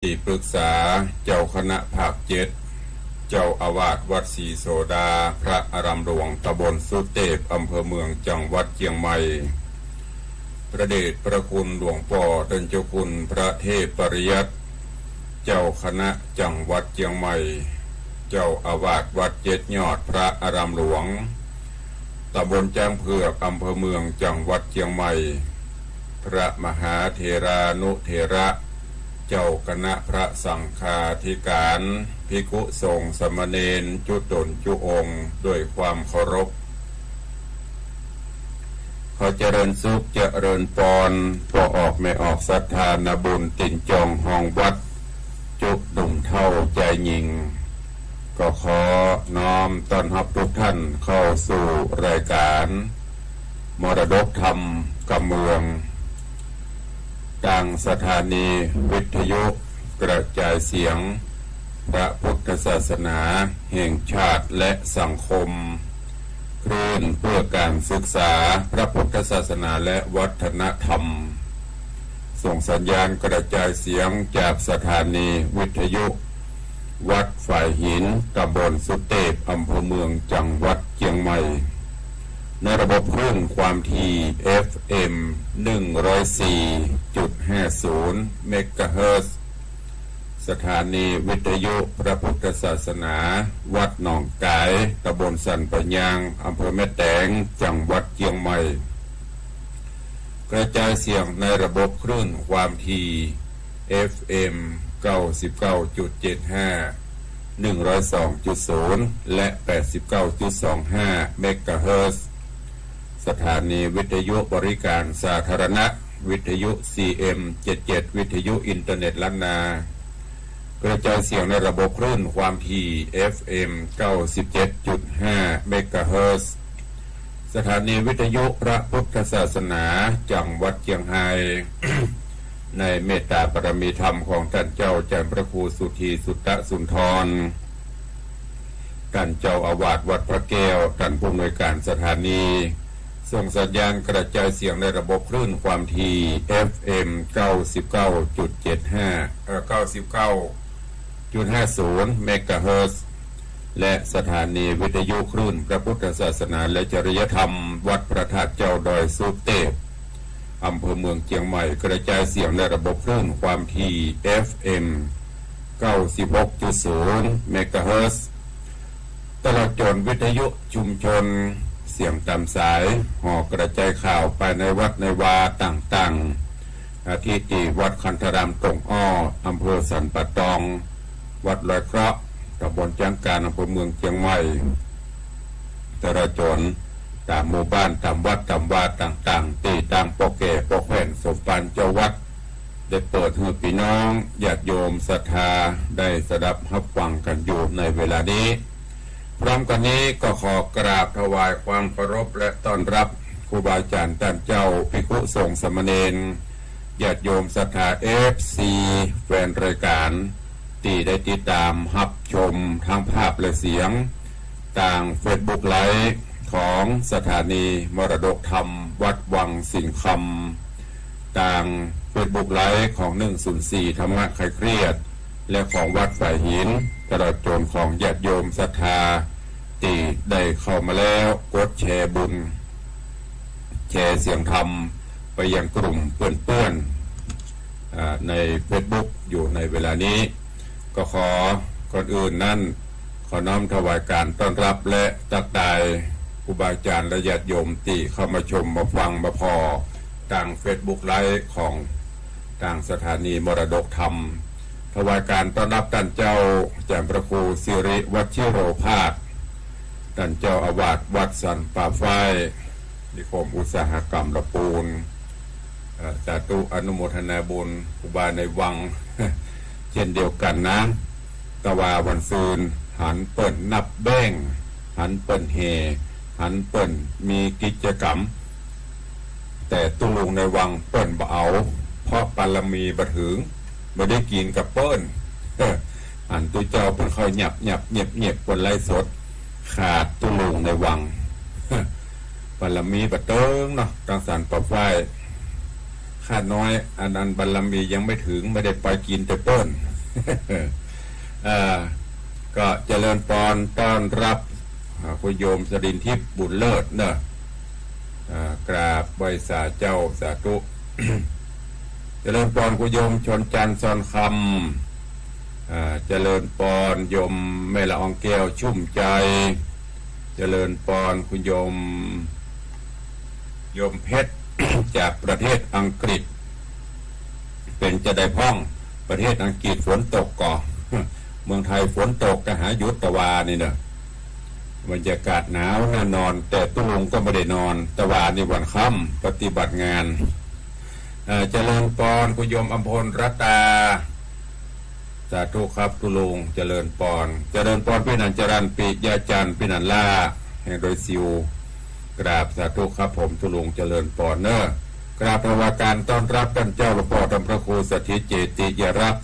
ที่ปรึกษาเจ้าคณะภาค7เจ้าอาวาสวัดศรีโสดาพระอารามหลวงตำบลสุเทพอำเภอเมืองจังหวัดเชียงใหม่พระเดชพระคุณหลวงพ่อเดินเจ้าคุณพระเทพปริยัติเจ้าคณะจังหวัดเชียงใหม่เจ้าอาวาสวัด7 ยอดพระอารามหลวงตำบลจ้างเผือกอำเภอเมืองจังหวัดเชียงใหม่พระมหาเถรานุเถระเจ้าคณะพระสังฆาธิการภิกขุสงฆ์สามเณรจุตนจุองค์ด้วยความเคารพขอเจริญสุขเจริญปอนพอออกไม่ออกศรัทธานบุญติ่นจองห้องวัดจุดุ่มเท่าใจยิงก็ขอน้อมต้อนรับทุกท่านเข้าสู่รายการมรดกธรรมกับเมืองทางสถานีวิทยุกระจายเสียงพระพุทธศาสนาแห่งชาติและสังคมคลื่นเพื่อการศึกษาพระพุทธศาสนาและวัฒนธรรมส่งสัญญาณกระจายเสียงจากสถานีวิทยุวัดฝ่ายหินตำบลสุเทพอำเภอเมืองจังหวัดเชียงใหม่ในระบบคลื่นความถี่ FM 104.50 เมกะเฮิรตซ์สถานีวิทยุพระพุทธศาสนาวัดหนองกายตำบลสันปะยางอำเภอแม่แตงจังหวัดเชียงใหม่กระจายเสียงในระบบคลื่นความถี่ FM 99.75 102.0 และ 89.25 เมกะเฮิรตซ์สถานีวิทยุบริการสาธารณะวิทยุ CM 77วิทยุอินเทอร์เน็ตล้านนากระจายเสียงในระบบคลื่นความถี่ FM 97.5 เมกะเฮิรตซ์สถานีวิทยุพระพุทธศาสนาจังหวัดเชียงราย ในเมตตาบารมีธรรมของท่านเจ้าจันพระครูสุธีสุตตสุนทรท่านเจ้าอาวาสวัดพระแก้วท่านผู้อำนวยการสถานีส่งสัญญาณกระจายเสียงในระบบคลื่นความถี่ FM 99.50 เมกะเฮิรตซ์และสถานีวิทยุคลื่นพระพุทธศาสนาและจริยธรรมวัดพระธาตุเจ้าดอยสุเทพอำเภอเมืองเชียงใหม่กระจายเสียงในระบบคลื่นความถี่ FM 96.0 เมกะเฮิรตซ์ตลอดจนวิทยุชุมชนเสียงตามสายห่อกระจายข่าวไปในวัดในวาต่างๆอาทิที่วัดคันธารามตงอ้ออำเภอสันปะตองวัดลอยเคราะห์ตำบลจ้างการอำเภอเมืองเชียงใหม่ตลอดจนตามหมู่บ้านตามวัดตามวาต่างๆตีตามปอแก่ปอแขวนสมปันเจ้าวัดได้เปิดให้พี่น้องญาติโยมศรัทธาได้สดับรับฟังกันอยู่ในเวลานี้พร้อมกันนี้ก็ขอกราบถวายความเคารพและต้อนรับครูบาอาจารย์ท่านเจ้าภิกขุสงฆ์สามเณรญาติโยมศรัทธา FC แฟนรายการที่ได้ติดตามรับชมทางภาพและเสียงต่าง Facebook ไลฟ์ของสถานีมรดกธรรมวัดวังสิงห์คำต่าง Facebook ไลฟ์ของ104ธรรมะคลายเครียดและของวัดฝ่ายหินตลอดจนของญาติโยมศรัทธาที่ได้เข้ามาแล้วกดแชร์บุญแชร์เสียงธรรมไปยังกลุ่มเพื่อนๆใน Facebook อยู่ในเวลานี้ก็ขอก่อนอื่นนั้นขอน้อมถวายการต้อนรับและตักทายครูบาอาจารย์และญาติโยมที่เข้ามาชมมาฟังมาพอทาง Facebook ไลฟ์ของทางสถานีมรดกธรรมถวายการต้อนรับท่านเจ้าแจ่มพระครูสิริวัชิโรภาสท่านเจ้าอาวาสวัดสันป่าฝ้ายนิคมอุตสาหกรรมละปูนสาธุอนุโมทนาบุญครูบาในวัง เช่นเดียวกันนะตะวาวันซืนหันเปิ่นนับแบ้งหันเปิ่นเฮหันเปิ่นมีกิจกรรมแต่ตุลุงในวังเปิ่นบ่เอาเพราะปารมีบ่ถึงไม่ได้กินกับเปิ้ลอันตัวเจ้าเป็นค่อยหยับเงียบบนไร่สดขาดตุลุงในวังปารมีบะเติงเนาะทางสารปะไฟ ข้าน้อยอันนั้นบารมียังไม่ถึงไม่ได้ไปกินแต่เปิ้น ก็เจริญพรต้อนรับคุณโยมสรินทิพย์บุญเลิศเนอะกราบไหว้สาเจ้าสาธุ เจริญพรคุณโยมชนจันทร์ซอนคำเจริญพรโยมแม่ละอองแก้วชุ่มใจเจริญพรคุณโยมเพชร จากประเทศอังกฤษเป็นจะได้พ้องประเทศอังกฤษฝนตกก่อ เมืองไทยฝนตกก็หายุทธวานี่เนอะบรรยากาศหนาวน่านอนแต่ตุ้งก็ไม่ได้นอนตะวานี่วันค่ำปฏิบัติงานเจริญพรคุณโยมอัมพลรัตตาสาธุครับตุลุงเจริญพรพี่นันจรันปิยาจันพี่นันล่าแห่งโดยซิวกราบสาธุครับผมตุลุงเจริญพรเนอะกราบภาวาการต้อนรับท่านเจ้าหลวงพ่อธรรมพระครูสถิตเจติยรักษ์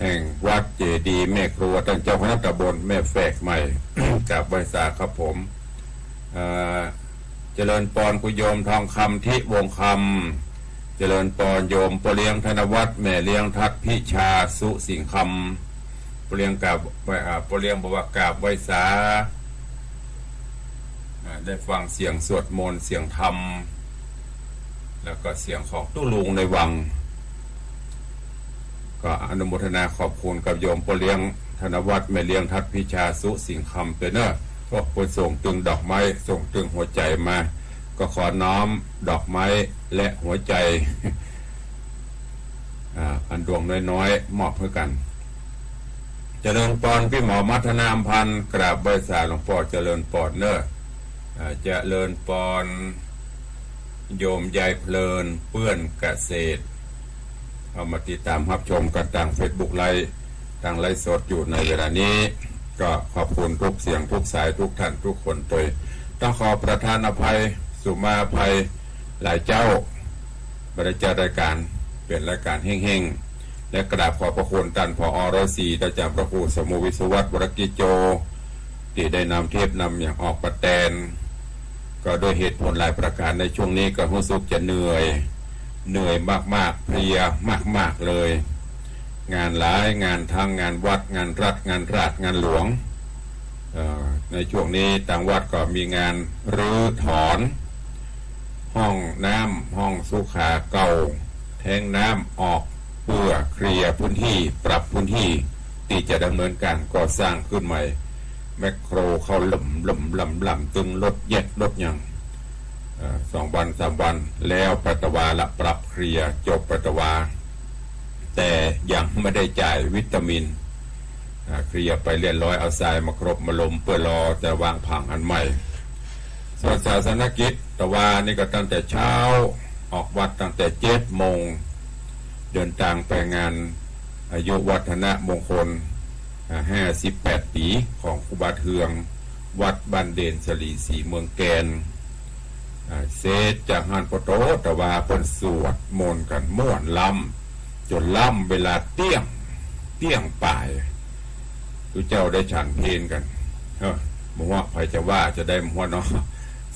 แห่งวัดเจดีแม่ครัวท่านเจ้าคณะตำบลแม่แฝกใหม่ กราบไหว้สาครับผมเจริญพรคุณโยมทองคำที่วงคำเจริญพรโยมปเลี้ยงธนวัฒน์แม่เลี้ยงทัดพิชาสุสิงคำปเลี้ยงกับปเลี้ยงบอกว่ากราบไหว้สาได้ฟังเสียงสวดมนต์เสียงธรรมแล้วก็เสียงของตู้ลุงในวังก็อนุโมทนาขอบคุณกับโยมปเลี้ยงธนวัฒน์แม่เลี้ยงทัดพิชาสุสิงคำเป็นเนอะก็คนส่งตึงดอกไม้ส่งตึงหัวใจมาก็ขอน้อมดอกไม้และหัวใจอันดวงน้อยๆมอบให้กันเจริญพรพี่หมอมัทนามพันธ์กราบไหว้สาหลวงพ่อเจริญพรเนอะเจริญพรโยมยายเพลินเปื้อนเกษตรเอามาติดตามรับชมกันทาง Facebook ไลฟ์ทางไลฟ์สดอยู่ในเวลานี้ก็ขอบคุณทุกเสียงทุกสายทุกท่านทุกคนโดยต้องขอประทานอภัยสุมาภัยหลายเจ้าบริจาครายการเป็นรายการเฮ่งๆและกราบขอบพระคุณท่านผอ.ร.ศรีอาจารย์พระครูสมุวิศวัตรวรกิจโจที่ได้นำเทพนำอย่างออกประแตนก็โดยเหตุผลหลายประการในช่วงนี้ก็รู้สึกจะเหนื่อยมากๆเพลียมากๆเลยงานหลายงานทางงานวัดงานรัฐงานราชงานหลวงในช่วงนี้ต่างวัดก็มีงานรื้อถอนห้องน้ำห้องสุขาเก่าแทงน้ำออกเพื่อเคลียร์พื้นที่ปรับพื้นที่ที่จะดำเนินการก่อสร้างขึ้นใหม่แมคโครเข้าหล่ำตึงรถเย็ดรถยัง2 วัน 3 วันแล้วปัตตวาละปรับเคลียร์จบปัตตวาแต่ยังไม่ได้จ่ายวิตามินเคลียร์ไปเรียบร้อยเอาทรายมาครบมาลมเพื่อรอจะวางผังอันใหม่ส่วนศาสนกิจตะวานี่ก็ตั้งแต่เช้าออกวัดตั้งแต่7 โมงเดินทางไปงานอายุวัฒนมงคล58 ปีของครูบาเทืองวัดบ้านเด่นสลีสีเมืองแกนเซตจากฮันปโตตะวาเป็นสวดมนต์กันม่วนล้ำจนล้ำเวลาเตี้ยงป่ายทุกเจ้าได้ฉันเพลนกันบอกว่าใครจะว่าจะได้หัวเนาะ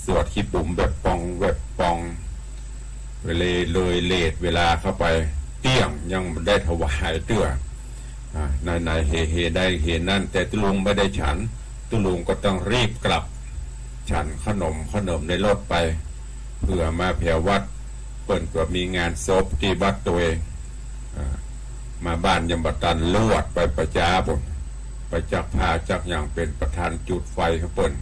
สวดขี้ปุ่มแบบปองเลยเลดเวลาเข้าไปเตี้ยงยังได้ถวายเตื้อนายเฮได้เฮนั่นแต่ตุลุงไม่ได้ฉันตุลุงก็ต้องรีบกลับฉันขนมในรถไปเพื่อมาแผ่วัดเปิ่นก็มีงานศพที่วัดตัวเองมาบ้านยมบตันลวดไปประจาผมไปจักผ้าจักอย่างเป็นประธานจุดไฟเขาเปิ่น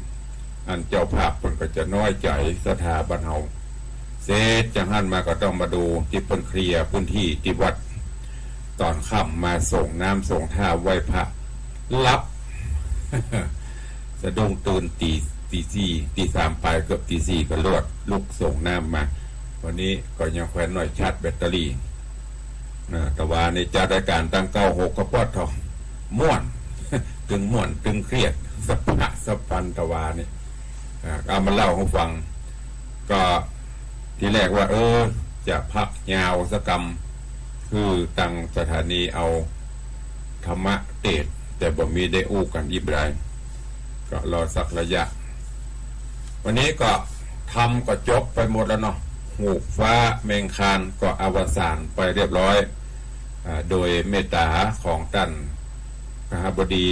อันเจ้าภาพเปิ่นก็จะน้อยใจสถาบันเฮาเสร็จจังหันมาก็ต้องมาดูที่เปิ่นเคลียร์พื้นที่ที่วัดตอนค่ำมาส่งน้ำส่งท่าไหว้พระรับ สะดุ้งตื่นตี 3ไปเกือบตี 4ก็ลวดลุกส่งน้ำมาวันนี้ก็ยังแขวนหน่อยชาร์จแบตเตอรี่แต่ว่าในจัดรายการตั้ง96ก็ปอดทองม่วน ตึงม่วนตึงเครียดสปันตะวานี่เอามาเล่าให้ฟังก็ที่แรกว่าจะพักยาวสกรรมคือตั้งสถานีเอาธรรมะเทศแต่บ่มีได้อู้กันยิบไรก็รอสักระยะวันนี้ก็ทำก็จบไปหมดแล้วเนาะ หูกฟ้าเมงคานก็อวสานไปเรียบร้อยโดยเมตตาของท่านมหาบดี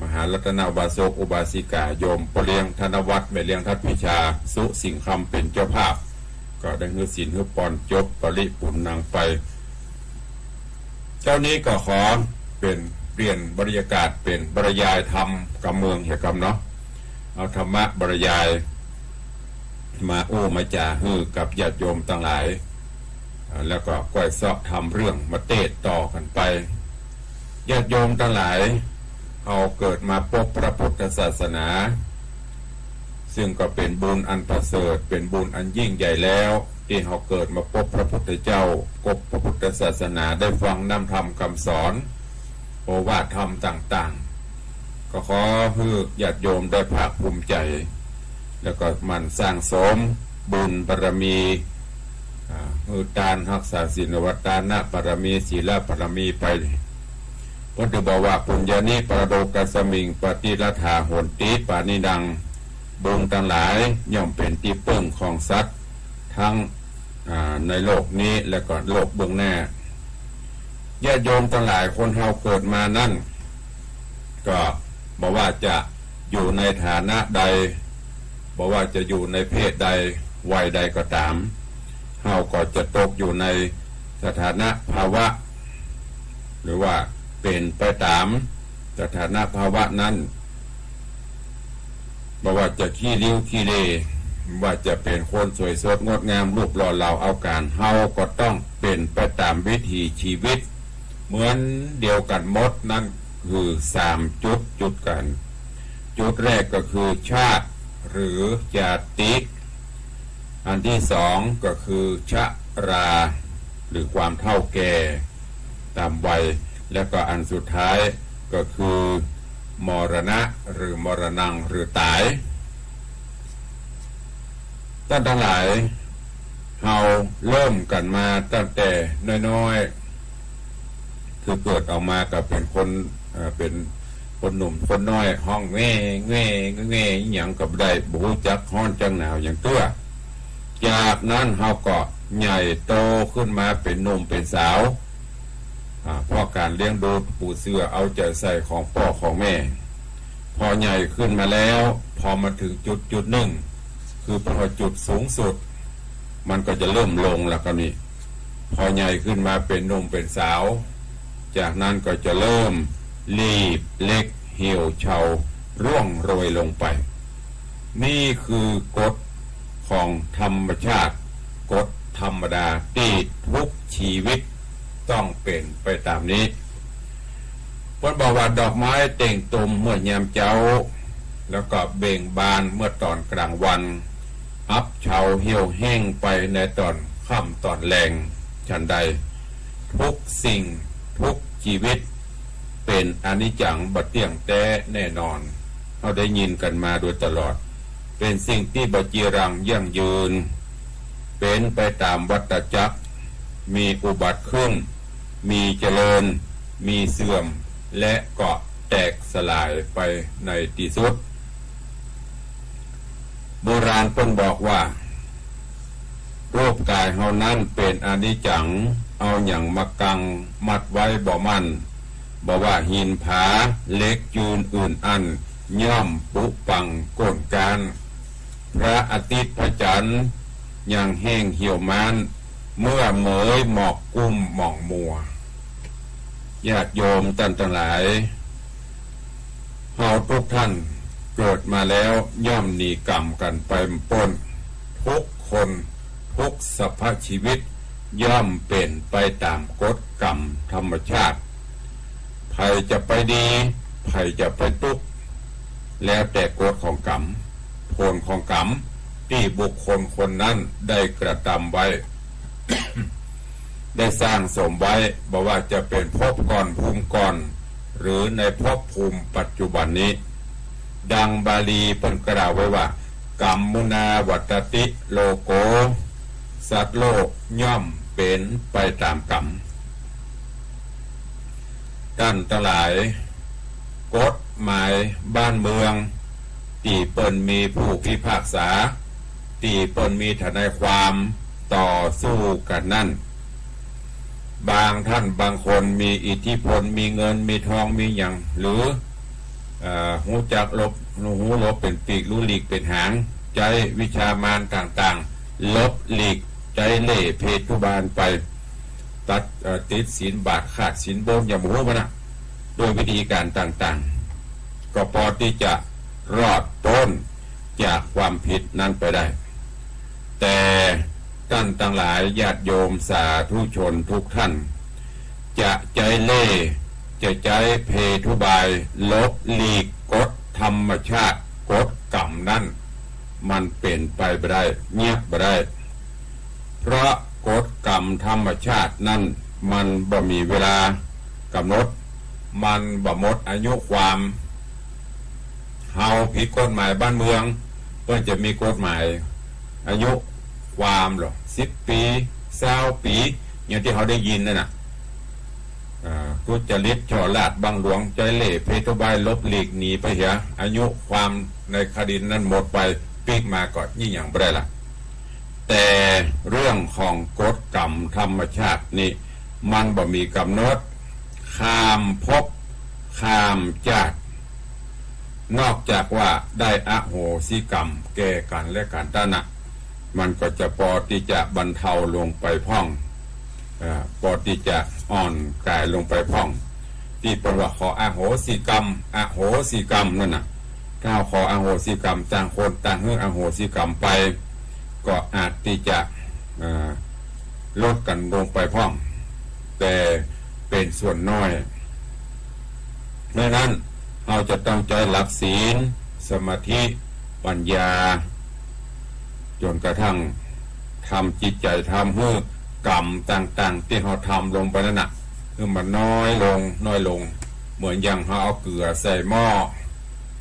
มหารัตนอุบาสกอุบาสิกาโยมปเลียงธนวัฒน์แม่เลี้ยงทัตพิชาสุสิงห์คำเป็นเจ้าภาพก็ได้ฮือศีลฮือปอนจบปริปุณนางไปเจ้านี้ก็ขอเป็นเปลี่ยนบรรยากาศเป็นบรรยายธรรมกับเมืองเหตุกรรมเนาะเอาธรรมะบรรยายมาโอ้มาจ่าฮือกับญาติโยมต่างหลายแล้วก็ก้อยเสาะทำเรื่องมาเตะต่อกันไปญาติโยมทั้งหลายเอาเกิดมาพบพระพุทธศาสนาซึ่งก็เป็นบุญอันประเสริฐเป็นบุญอันยิ่งใหญ่แล้วที่เขาเกิดมาพบพระพุทธเจ้าพบพระพุทธศาสนาได้ฟังนำธรรมคำสอนโอวาทธรรมต่างๆก็ขอให้ญาติโยมได้ภาคภูมิใจแล้วก็มันสร้างสมบุญบารมีทานรักษาศีลวัตานะบารมีศีลบารมีไปพระเดชบอกว่าปุญญานิปรโดกัสมิงปฏิรัฐาโหนติปานิดังบุญทั้งหลายย่อมเป็นที่พึ่งของสัตว์ทั้งในโลกนี้และก็โลกเบื้องหน้าญาติโยมทั้งหลายคนเฮาเกิดมานั่นก็บอกว่าจะอยู่ในฐานะใดบอกว่าจะอยู่ในเพศใดวัยใดก็ตามเฮาก็จะตกอยู่ในสถานะภาวะหรือว่าเป็นไปตามสถานะภาวะนั้นบอกว่าจะขี้ริ้วขี้เลว่าจะเป็นคนสวยสดงดงามรูปหล่อเหลาเอาการเฮาก็ต้องเป็นไปตามวิถีชีวิตเหมือนเดียวกันหมดนั่นคือ3จุดกันจุดแรกก็คือชาติหรือญาติอันที่2ก็คือชราหรือความเฒ่าแก่ตามวัยแล้วก็อันสุดท้ายก็คือมรณะหรือมรณังหรือตายท่านทั้งหลายเฮาเริ่มกันมาตั้งแต่น้อยๆคือเกิดออกมาก็เป็นเป็นคนหนุ่มคนน้อยห้องแง่อย่างกับได้บูจักฮ้อนจังหนาวอย่างตัวจากนั้นเฮาก็ใหญ่โตขึ้นมาเป็นหนุ่มเป็นสาวเพราะการเลี้ยงดูปูเสือเอาใจใส่ของพ่อของแม่พอใหญ่ขึ้นมาแล้วพอมาถึงจุดหนึ่งคือพอจุดสูงสุดมันก็จะเริ่มลงแล้วก็นี่พอใหญ่ขึ้นมาเป็นหนุ่มเป็นสาวจากนั้นก็จะเริ่มรีบเล็กเหี่ยวเฉาร่วงโรยลงไปนี่คือกฎของธรรมชาติกฎธรรมดาที่ทุกชีวิตต้องเป็นไปตามนี้พระบอกว่าดอกไม้เต่งตุ่มเมื่อยามเจ้าแล้วก็เบ่งบานเมื่อตอนกลางวันอับเฉาเหี่ยวแห้งไปในตอนค่ำตอนแรงฉันใดทุกสิ่งทุกชีวิตเป็นอนิจจังบัดเที่ยงแท้แน่นอนเราได้ยินกันมาโดยตลอดเป็นสิ่งที่บัจีรังยั่งยืนเป็นไปตามวัฏจักรมีอุบัติขึ้นมีเจริญมีเสื่อมและก็แตกสลายไปในที่สุดโบราณเพิ่นบอกว่ารูปกายเฮานั้นเป็นอนิจจังเอาอย่างมากังมัดไว้บ่มั่นบอกว่าหินผาเล็กจูนอื่นอันย่อมปุปังก้นการพระอาทิตย์พระจันทร์ยังแห้งเหี่ยวมันเมื่อเหมยหมอกกุ้มหม่องมัวญาติโยมท่านทั้งหลายเฮาทุกท่านเกิดมาแล้วย่อมหนีกรรมกันไปปนทุกคนทุกสภาพชีวิตย่อมเป็นไปตามกฎกรรมธรรมชาติใครจะไปดีใครจะไปทุกข์แล้วแต่กฎของกรรมผลของกรรมที่บุคคลคนนั้นได้กระทำไว้ ได้สร้างสมไว้บอกว่าจะเป็นภพก่อนภูมิก่อนหรือในภพภูมิปัจจุบันนี้ดังบาลีเพิ่นกล่าวไว้ว่ากรรมมุนาวัตติโลโกสัตว์โลกย่อมเป็นไปตามกรรมท่านทั้งหลายกฎหมายบ้านเมืองที่เปิ้นมีผู้พิพากษา ตีเปิ้นมีทนายความต่อสู้กันนั่นบางท่านบางคนมีอิทธิพลมีเงินมีทองมีอย่างหรือหูจักลบหูลบเป็นปีกรู้หลีกเป็นหางใจวิชามารต่างๆลบหลีกใจเล่เพทุบาลไปตัดติดศีลบาทขาดศีลบนอย่าหมูมันนะโดยวิธีการต่างๆก็พอที่จะรอดพ้นจากความผิดนั้นไปได้แต่ท่านทั้งหลายญาติโยมสาธุชนทุกท่านจะใจเล่จะใจเพทุบายลบหลีกกฎธรรมชาติกฎกรรมนั้นมันเป็นไปไม่ได้เงียบไม่ได้เพราะกฎกรรมธรรมชาตินั้นมันบ่มีเวลากำหนดมันบ่หมดอายุความเฮาผิดกฎหมายบ้านเมืองเพื่อจะมีกฎหมายอายุความหรอ10 ปี20 ปีอย่างที่เขาได้ยินนั่นน่ะทุจริตช่อลาดบังหลวงใจเล่เพทุบายลบหลีกหนีไปเหียอายุความในคดีนั้นหมดไปปีกมาก่อนนี่อย่างไม่ได้ละแต่เรื่องของกฎกรรมธรรมชาตินี่มันบ่มีกำหนดข้ามภพข้ามชาตินอกจากว่าได้อโหสิกรรมแก่กันและกันด้านน่ะมันก็จะพอที่จะบรรเทาลงไปพ่องพอที่จะอ่อนกายลงไปพ่องที่เป็นว่าขออโหสิกรรมอโหสิกรรมนั่นน่ะถ้าขออโหสิกรรมต่างคนต่างเฮืออโหสิกรรมไปก็อาจที่จะลดกันลงไปพ่องแต่เป็นส่วนน้อยดังนั้นเราจะต้องใจหลักศีลสมาธิปัญญาจนกระทั่งทำจิตใจทำให้กรรมต่างๆที่เราทำลงไปนั่นน่ะคือมันน้อยลงเหมือนอย่างเราเอาเกลือใส่หม้อ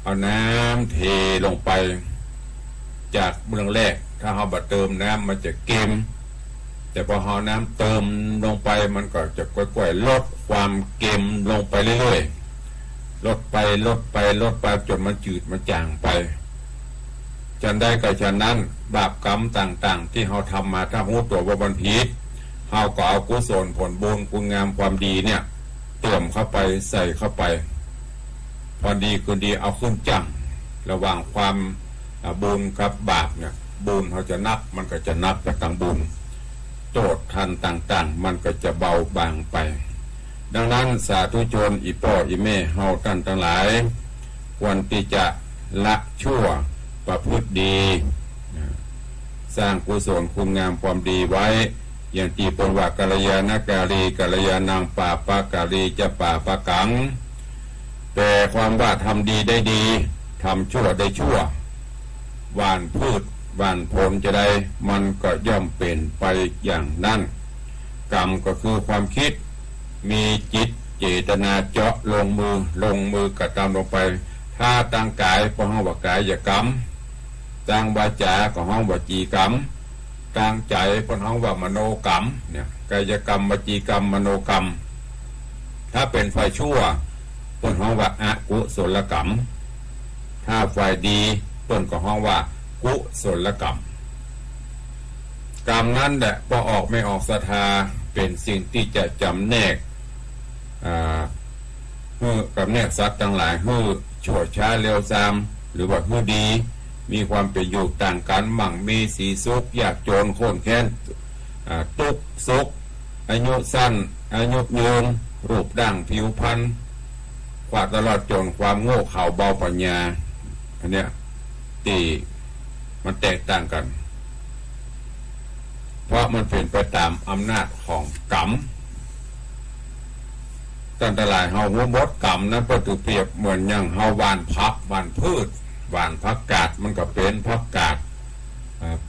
เอาน้ำเทลงไปจากเบื้องแรกถ้าเราบัดเติมน้ำมันจะเค็มแต่พอเราน้ำเติมลงไปมันก็จะค่อยๆลดความเค็มลงไปเรื่อยๆลดไปจนมันจืดมันจางไปฉันได้กับฉันนั้นบาปกรรมต่างๆที่เราทำมาถ้าหูตัวว่าบันพีเราก็เอากุศลผลบุญคุณงามความดีเนี่ยเติมเข้าไปใส่เข้าไปพอดีคือดีเอาขึ้นจังระหว่างความบุญกับบาปเนี่ยบุญเขาจะนับมันก็จะนับจากทางบุญโทษทันต่างๆมันก็จะเบาบางไปดังนั้นสาธุชนอีพ่ออีแม่เฮาท่านทั้งหลายควรที่จะละชั่วประพฤติดีสร้างกุศลคุณงามความดีไว้อย่างที่ปนว่ากัลยาณการีกัลยาณังป่าปะการีจะป่าปะกังแต่ความว่าทำดีได้ดีทำชั่วได้ชั่วหว่านพืชหว่านผลจะได้มันก็ย่อมเป็นไปอย่างนั้นกรรมก็คือความคิดมีจิตเจตนาเจาะลงมือกระทำลงไปถ้าตั้งกายก็ห้องว่ากายกรรมตั้งวาจาก็ห้องวจีกรรมตั้งใจเป็นห้องว่ามโนกรรมเนี่ยกายกรรมวจีกรรมมโนกรรมถ้าเป็นฝ่ายชั่วเป็นห้องว่าอกุศลกรรมถ้าฝ่ายดีเป็นก็ห้องว่ากุศลกรรมกรรมนั้นแหละพอออกไม่ออกศรัทธาเป็นสิ่งที่จะจำแนกกับแนกสัตว์ทั้งหลายฮื้อชั่วช้าเร็วซามหรือว่าฮื้อดีมีความเป็นอยู่ต่างกันมั่งมีสีสุขยากจนโค่นแค้นทุกข์สุขอายุสั้นอายุยืนรูปร่างผิวพรรณความตลอดจนความโง่เขลาเบาปัญญาอันเนี้ยที่มันแตกต่างกันเพราะมันเป็นไปตามอำนาจของกรรมตั้งแต่หลายเฮาหัวมดกรรมนั้นประตูเปรียบเหมือนอย่างเฮาหว่านพักหว่านพืชหว่านผักกาดมันก็เป็นผักกาด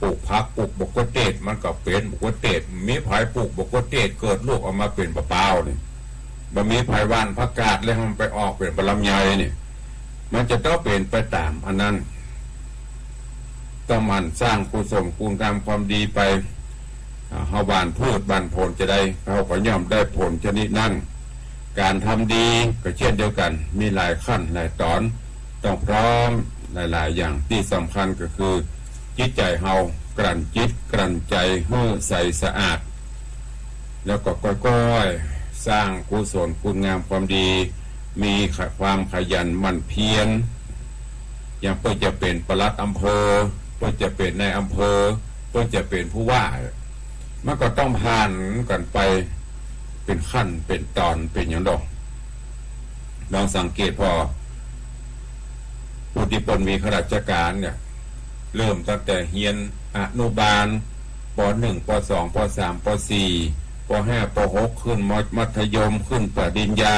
ปลูกผักปลูกบกเตดมันก็เป็นบกเตดมีไผ่ปลูกบกเตดเกิดลูกออกมาเป็นปะเปล่านี่บะมีไผ่หว่านผักกาดแล้วมันไปออกเป็นปลำไยนี่มันจะต้องเป็นไปตามอันนั้นต้องมันสร้างกุศลคุณงามความดีไปเฮาหว่านพืชหว่านผลจะได้เฮาก็ย่อมได้ผลชนิดนั้นการทำดีก็เช่นเดียวกันมีหลายขั้นหลายตอนต้องพร้อมหลายๆอย่างที่สำคัญก็คือจิตใจเฮา กลั่นจิตกลั่นใจให้ใสสะอาดแล้วก็ก้อยๆสร้างกุศลคุณงามความดีมีความขยันหมั่นเพียรอย่างเพื่อจะเป็นปลัดอำเภอเพื่อจะเป็นนายอำเภอเพื่อจะเป็นผู้ว่ามันก็ต้องผ่านกันไปเป็นขั้นเป็นตอนเป็นอย่างดอกลองสังเกตพอผู้ที่เป็นมีข้าราชการเนี่ยเริ่มตั้งแต่เรียนอนุบาลป .1 ป .2 ป .3 ป .4 ป .5 ป .6 ขึ้นมัธยมขึ้นปริญญา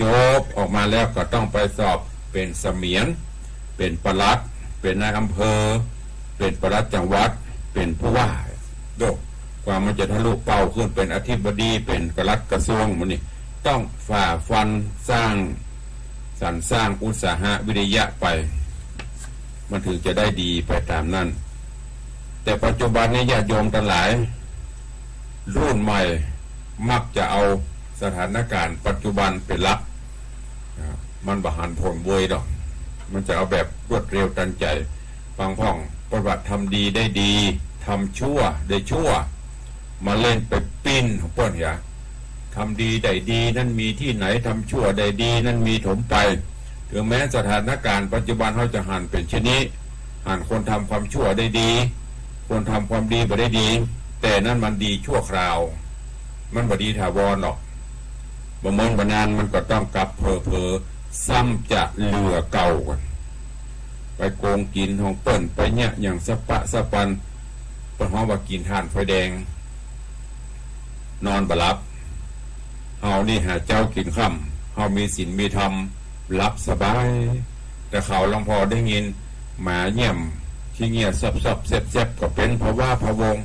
จบออกมาแล้วก็ต้องไปสอบเป็นเสมียนเป็นปลัดเป็นนายอำเภอเป็นปลัดจังหวัดเป็นผู้ว่าโดกความมันจะทะลุเป้าขึ้นเป็นอธิบดีเป็นปลัดกระทรวงมันนี่ต้องฝ่าฟันสร้างสรรสร้างอุตสาหะวิริยะไปมันถึงจะได้ดีไปตามนั้นแต่ปัจจุบันนี้ญาติโยมทั้งหลายรุ่นใหม่มักจะเอาสถานการณ์ปัจจุบันเป็นหลักมันบหันผลเวยดอกมันจะเอาแบบรวดเร็วทันใจฟังพ่องประวัติทำดีได้ดีทำชั่วได้ชั่วมาเล่นไปปิ้นของป้นอย่าทำดีได้ดีนั่นมีที่ไหนทำชั่วได้ดีนั่นมีถมไปถึงแม้สถานการณ์ปัจจุบันเขาจะหันเป็นเช่นนี้หันคนทำความชั่วได้ดีคนทำความดีไปได้ดีแต่นั่นมันดีชั่วคราวมันบ่ดีถาวรหรอกบ่เมินบ่นานมันก็ต้องกลับเพอซ้ำจะเหลือเก่ากันไปโกงกินของเปิ้นไปเนี่ยอย่างสปะสปันเปิ้นฮ้องว่ากินทานไฟแดงนอนบ่หลับเฮานี่หาเจ้ากินค่ำเฮามีศีลมีธรรมหลับสบายแต่เขาลองพอได้ยินหมาเยี่ยมขี้เงียซับๆแซ่บๆก็เป็นเพราะว่าพะวง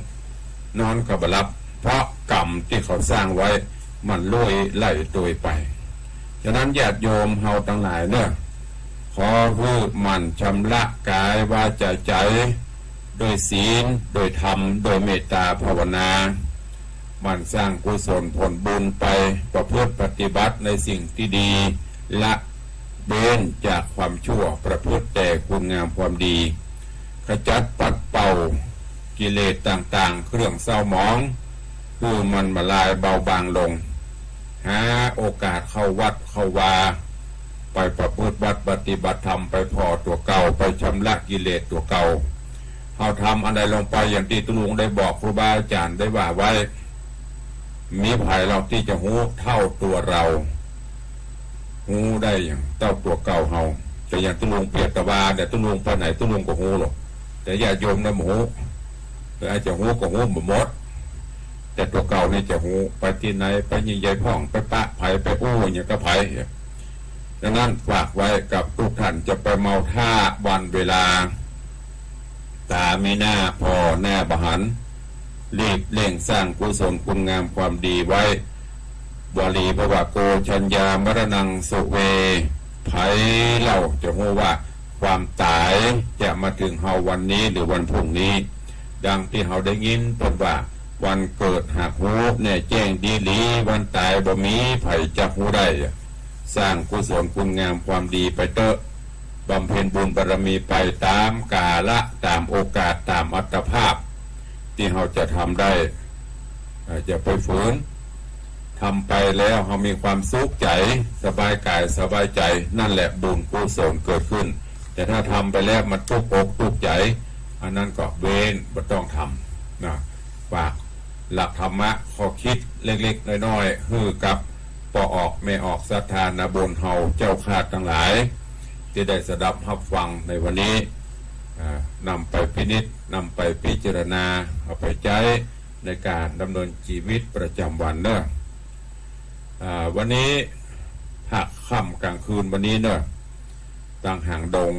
นอนก็บ่หลับเพราะกรรมที่เขาสร้างไว้มันล่วยไล่ตัวไปฉะนั้นญาติโยมเฮาทั้งหลายเนี่ยขอพูดมันชำระกายวาจาใจโดยศีลโดยธรรมโดยเมตตาภาวนามันสร้างกุศลผลบุญไปประพฤติปฏิบัติในสิ่งที่ดีละเว้นจากความชั่วประพฤติแต่คุณงามความดีขจัดปัดเป่ากิเลสต่างๆเครื่องเศร้าหมองคือมันมาลายเบาบางลงหาโอกาสเข้าวัดเข้าวาไปประพฤติวัดปฏิบัติธรรมไปพอตัวเก่าไปชำระกิเลสตัวเก่าเอาทำอะไรลงไปอย่างที่ตุลุงได้บอกครูบาอาจารย์ได้ว่าไว้มีภัยเราที่จะหูเท่าตัวเราหูได้อย่างเท่าตัวเก่าเฮาแต่อย่างตุลุงเปียกตะวาแต่ตุลุงไปไหนตุลุงก็หูหรอกแต่ญาติโยมนะหูแต่อาจจะหูก็หูหมดแต่ตัวเก่านี่จะหูไปที่ไหนไปยิงใหญ่พ่องไปปะไผ่ไปอู้อย่างก็ไผ่ดังนั้นฝากไว้กับทุกท่านจะไปเมาท่าวันเวลาตาไม่น่าพอแน่บหันรีบเร่งสร้างกุศลคุณงามความดีไว้วลีพระว่าโกชัญญามรณังสุเวไผเล่าจะหูว่าความตายจะมาถึงเฮาวันนี้หรือวันพรุ่งนี้ดังที่เฮาได้ยินเป็นว่าวันเกิดหากหูเนี่ยแจ้งดีหลีวันตายบ่มีไผจะหูได้สร้างกุศลคุณงามความดีไปเตอะบำเพ็ญบุญบารมีไปตามกาละตามโอกาสตามอัตภาพที่เราจะทำได้จะไปฝืนทำไปแล้วเรามีความสุขใจสบายกายสบายใจนั่นแหละบุญกุศลเกิดขึ้นแต่ถ้าทำไปแล้วมันทุกอกทุกใจอันนั้นก็เว้นไม่ต้องทำนะฝากหลักธรรมะข้อคิดเล็กๆน้อยๆคือกับปออกไม่ออกศรัทธานาบุญเฮาเจ้าขาดทั้งหลายที่ได้สดับรับฟังในวันนี้นำไปพินิจนำไปพิจารณาเอาไปใช้ในการดำเนินชีวิตประจำวันเนอะวันนี้ภาคค่ำกลางคืนวันนี้เนอะต่างหางดง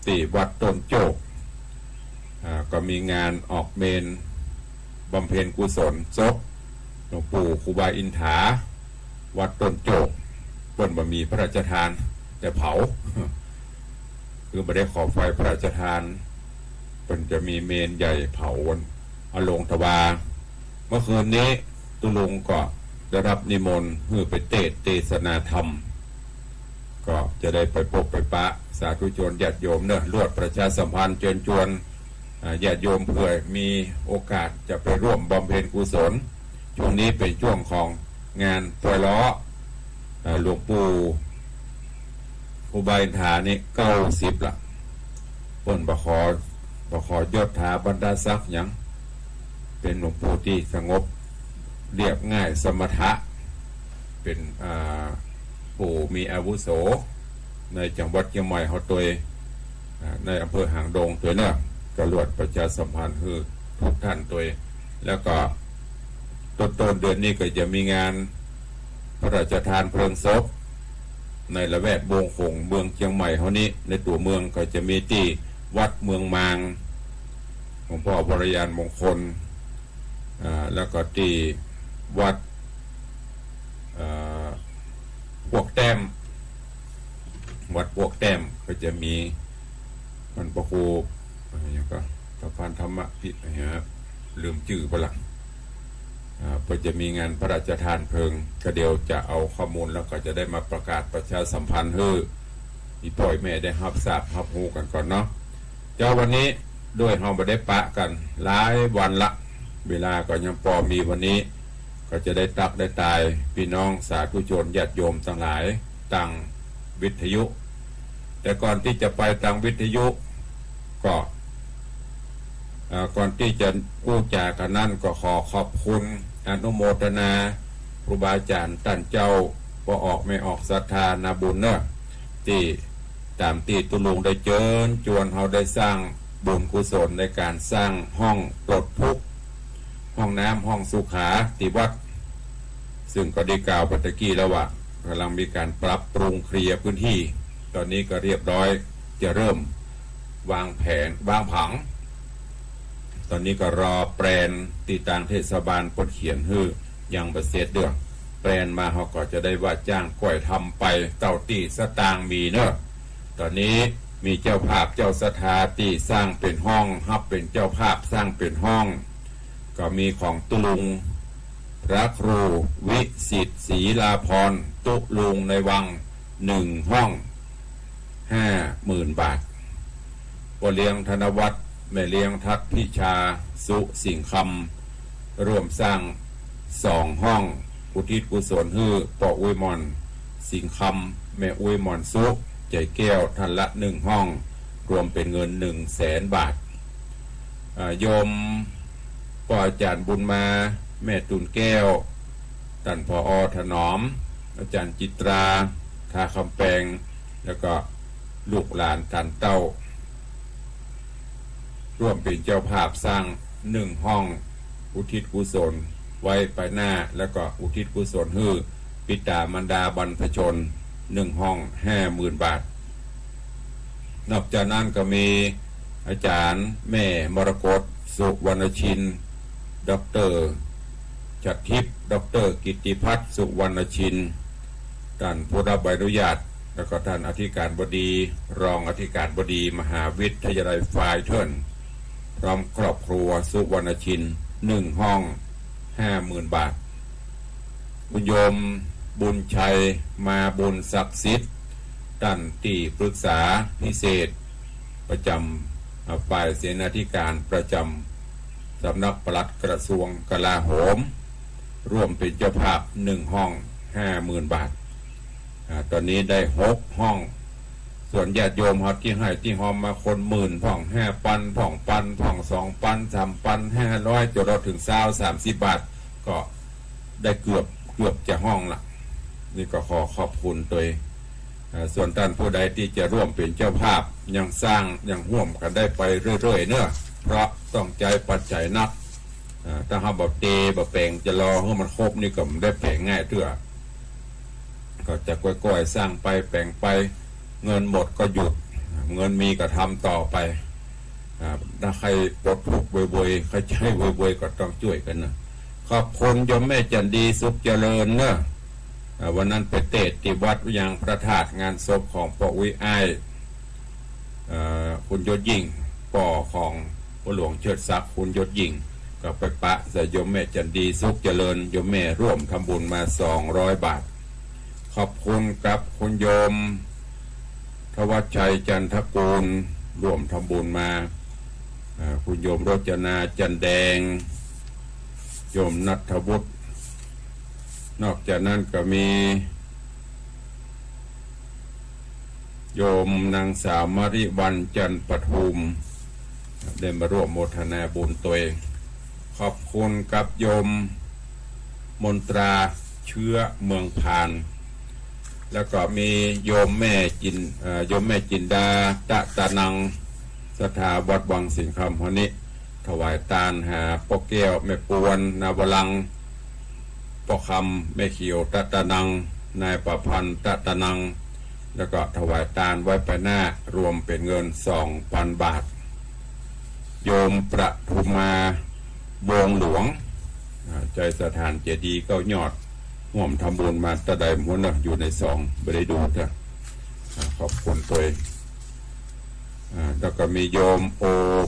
ตีวัดต้นโจกก็มีงานออกเมนบำเพ็ญกุศลศพหลวงปู่ครูบาอินถาวัดต้นโจกเพิ่นบ่มีพระราชทานแต่เผาคือไม่ได้ขอไฟพระราชทานเพิ่นจะมีเมนใหญ่เผาวันอโลงทวาเมื่อคืนนี้ตุลุงก็ได้รับนิมนต์เพื่อไปเทศนาธรรมก็จะได้ไปพบไปปะสาธุชนญาติโยมเนอะรวดประชาสัมพันธ์เชิญชวน ญาติโยมเพื่อมีโอกาสจะไปร่วมบำเพ็ญกุศลช่วงนี้เป็นช่วงของงานปล่อยล้อหลวงปู่อุบายฐานี่90ละเปิ้นบขอยศถาบรรดาศักดิ์หยังเป็นหลวงปู่ที่สงบเรียบง่ายสมถะเป็นผู้มีอาวุโสในจังหวัดเชียงใหม่เฮาตัวในอำเภอหางดงตัวเนี่ยกระลวดประชาสัมพันธ์คือทุกท่านตัวแล้วก็ต้นเดือนนี้ก็จะมีงานพระราชทานเพลิงศพในละแวกบงคงเมืองเชียงใหม่เฮานี้ในตัวเมืองก็จะมีที่วัดเมืองมางหลวงพ่อวรยานมงคลแล้วก็ที่วัดพวกแต้มวัดพวกแต้มก็จะมีมันประโคอย่างก็สะพานธรรมะพิลืมชื่อไปละก็จะมีงานพระราชทานเพลิงก็เดียวจะเอาข้อมูลแล้วก็จะได้มาประกาศประชาสัมพันธ์ให้พี่พ่อยแม่ได้รับทราบรับรู้กันก่อนเนาะเจ้าวันนี้ด้วยเราไม่ได้ปะกันหลายวันละเวลาก็ยังพอมีวันนี้ก็จะได้ตักได้ตายพี่น้องสาธุชนญาติโยมทั้งหลายตั้งวิทยุแต่ก่อนที่จะไปตั้งวิทยุก็ก่อนที่จะกู้จากันนั่นก็ขอขอบคุณอนุโมทนาครูบาอาจารย์ท่านเจ้าพอออกไม่ออกศรัทธานาบุญเนอะที่ตามที่ตุลุงได้เจิญจวนเขาได้สร้างบุญกุศลในการสร้างห้องปลดทุกข์ห้องน้ำห้องสุขาที่วัดซึ่งก็ได้กล่าวปัตตกี้แล้วว่ากำลังมีการปรับปรุงเคลียร์พื้นที่ตอนนี้ก็เรียบร้อยจะเริ่มวางแผนวางผังตอนนี้ก็รอแปลนตีต่างเทศบาลปดเขียนฮื้อยังประเสริฐเดือแปลนมาเขาก็จะได้ว่าจ้างก่อยทำไปเต้าตีสตางมีเนอะตอนนี้มีเจ้าภาพเจ้าสถาตีสร้างเป็นห้องฮับเป็นเจ้าภาพสร้างเป็นห้องก็มีของตุลุงพระครูวิสิทธิ์ศรีลาภรณ์ตุลุงในวัง1 ห้อง 50,000 บาทพ่อเลี้ยงธนวัฒน์แม่เลี้ยงทัดพิชาสุสิงคำร่วมสร้าง2 ห้องอุทิศกุศลฮื้อปออุยมอนสิงคำแม่อุยมอนสุใจแก้วท่านละ1 ห้องรวมเป็นเงิน100,000 บาทโยมพ่ออาจารย์บุญมาแม่ตุนแก้วท่านผอ.ถนอมอาจารย์จิตราทาคำแปงแล้วก็ลูกหลานท่านเต้าร่วมเป็นเจ้าภาพสร้าง1 ห้องอุทิศกุศลไว้ไปหน้าแล้วก็อุทิศกุศลฮื้อปิตามันดาบรรพชน1 ห้อง 50,000 บาทนอกจากนั้นก็มีอาจารย์แม่มรกตสุวรรณชินด็อกเตอร์ชัดทิพย์ด็อกเตอร์กิตติพัฒน์สุวรรณชินท่านผู้รับใบอนุญาตแล้วก็ท่านอธิการบดีรองอธิการบดีมหาวิทยาลัยฝ่ายเทิร์นพร้อมครอบครัวสุวรรณชิน1 ห้อง 50,000 บาทคุณโยมบุญชัยมาบุญศักดิ์สิทธิ์ท่านที่ปรึกษาพิเศษประจำฝ่ายเสนาธิการประจำสำนักปลัดกระทรวงกลาโหมร่วมเป็นเจ้าภาพ1 ห้อง 50,000 บาทตอนนี้ได้6 ห้องส่วนญาติโยมฮอดที่ให้ที่หอมมาคน10,000พ่อง5 ปันพ่องปันพ่อง2 ปัน3 ปัน500จนเราถึง30 บาทก็ได้เกือบจะห้องละนี่ก็ขอขอบคุณตัวส่วนท่านผู้ใดที่จะร่วมเป็นเจ้าภาพยังสร้างยังร่วมกันได้ไปเรื่อยๆเนอะเพราะต้องใจปัจจัยนักถ้าหาแบบเตแบบแปลงจะรอให้มันครบนี่ก็ไม่ได้แปลงง่ายเถอะก็จะก้อยๆสร้างไปแปลงไปเงินหมดก็หยุดเงินมีก็ทำต่อไปถ้าใครปลดทุกข์บ่อยๆใครใช้บ่อยๆก็ต้องช่วยกันนะขอบคุณโยมแม่จันดีสุขเจริญเนอะวันนั้นไปเตะที่วัดยังพระธาตุงานศพของพ่อวิไอคุณยศยิ่งป่อของพ่อหลวงเชิดศักดิ์คุณยศยิ่งก็ไปปะใส่โยมแม่จันดีสุขเจริญโยมแม่ร่วมทำบุญมา200 บาทขอบคุณกับคุณโยมทวัชชัยจันทกูลร่วมทำบุญมา คุณโยมรจนาจันแดงโยมนัทวุฒินอกจากนั้นก็มีโยมนางสาวมริวันจันปทุมได้มาร่วมโมทนาบุญตัวเองขอบคุณกับโยมมนตราเชื้อเมืองพานแล้วก็มีโยมแม่จินดาตะนังสถาวัดวังสิงห์คำพนิถวายตาลหาปอแก้วแม่ปวนนาวลังปอคำแม่เขียวตะนังนายประพันธ์ตะนังแล้วก็ถวายตาลไว้ไปหน้ารวมเป็นเงิน 2,000 บาทโยมประทุมาบวงหลวงใจสถานเจดีย์ก็ยอดห่วมทำบุญมาตะไดม้วนอยู่ในซองไม่ได้ดูจ้ะขอบคุณตัวเองแล้วก็มีโยมโอ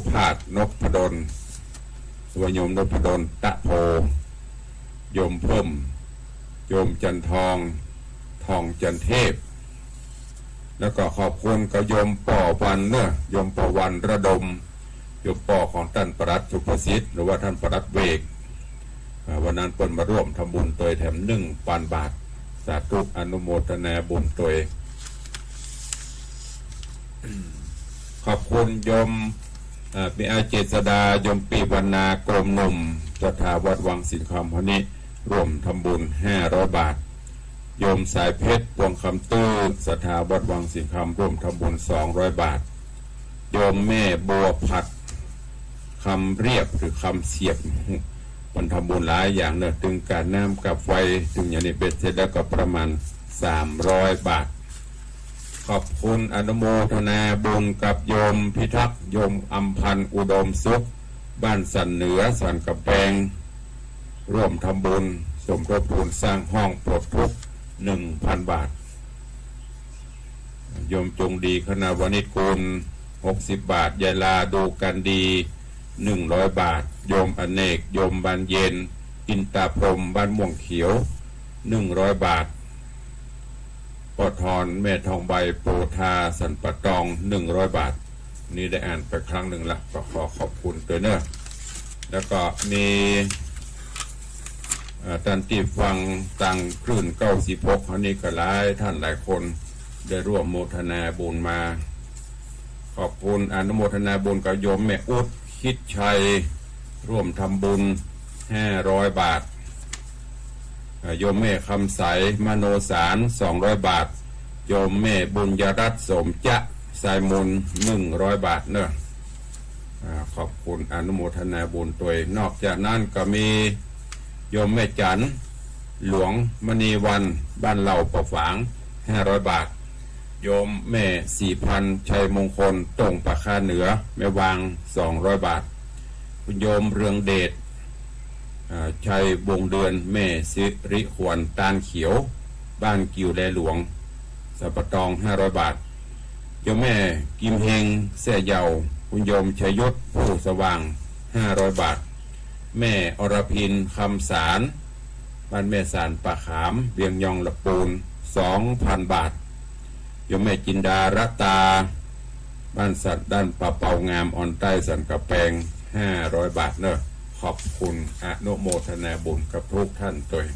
ภาสนพดลตัวโยมนพดลตะโพโยมเพิ่มโยมจันทองจันเทพแล้วก็ขอบคุณกับโยมป่อวันโยมป่อวันระดมโยมป่อของท่านปรัชสุภสิทธิ์หรือว่าท่านปรัชเวกวันนั้นเปิดมาร่วมทำบุญตัวแถม1,000 บาทสาธุอนุโมทนาบุญตัวขอบคุณโยมมีอาเจษดาโยมปีวรรณากรมหนุ่มสถาวัดวังสิงห์คำพนิร่วมทำบุญ500 บาทโยมสายเพชรพวงคำตื้อสถาวัดวังสิงห์คำร่วมทำบุญ200 บาทโยมแม่บัวผัดคำเรียบหรือคำเสียบมันทำบุญหลายอย่างเนอะถึงการน้ำกับไฟถึงอย่างนี้เบ็ดเสร็จแล้วก็ประมาณ300 บาทขอบคุณอนุโมทนาบุญกับโยมพิทักษ์โยมอัมพันธ์อุดมสุขบ้านสันเหนือสันกระแพงร่วมทำบุญสมทบทุนสร้างห้องปลดทุกข์ 1,000 บาทโยมจงดีคณาวณิชกุล60 บาทยายลาดูกันดี100 บาทโยมอเนกโยมบานเย็นอินตาพรมบ้านม่วงเขียว100 บาทปอทอนแม่ทองใบโปธาสันปะตอง100 บาทนี่ได้อ่านไปครั้งหนึ่งละก็ขอขอบคุณตัวเนอะแล้วก็มีท่านที่ฟังตังคลื่น96อันนี้ก็หลายท่านหลายคนได้ร่วมโมทนาบุญมาขอบคุณอนุโมทนาบุญกับโยมแม่อุดคิดชัยร่วมทำบุญ500 บาทโยมแม่คำใสมโนสาร200 บาทโยมแม่บุญยรัตน์สมจะสายมุน100 บาทเนอะขอบคุณอนุโมทนาบุญตัวนอกจากนั้นก็มีโยมแม่จันหลวงมณีวันบ้านเหล่าปะฝาง500 บาทโยมแม่4,000ชัยมงคลตรงปะคาเหนือแม่วาง200 บาทคุณโยมเรืองเดชชัยวงเดือนแม่สิริขวัญตาลเขียวบ้านกิวแลหลวงสัปตอง500 บาทโยมแม่กิมเฮงแซ่เยาคุณโยมชยศผู้สว่าง500 บาทแม่อรพินคำสารบ้านแม่สารปะขามเวียงยองละปูน 2,000 บาทโยมแม่จินดารัตาบ้านสัตว์ด้านปะเปางามอ่อนใต้สันกระแปง500 บาทเนอะขอบคุณอนุโมทนาบุญกับทุกท่านตัว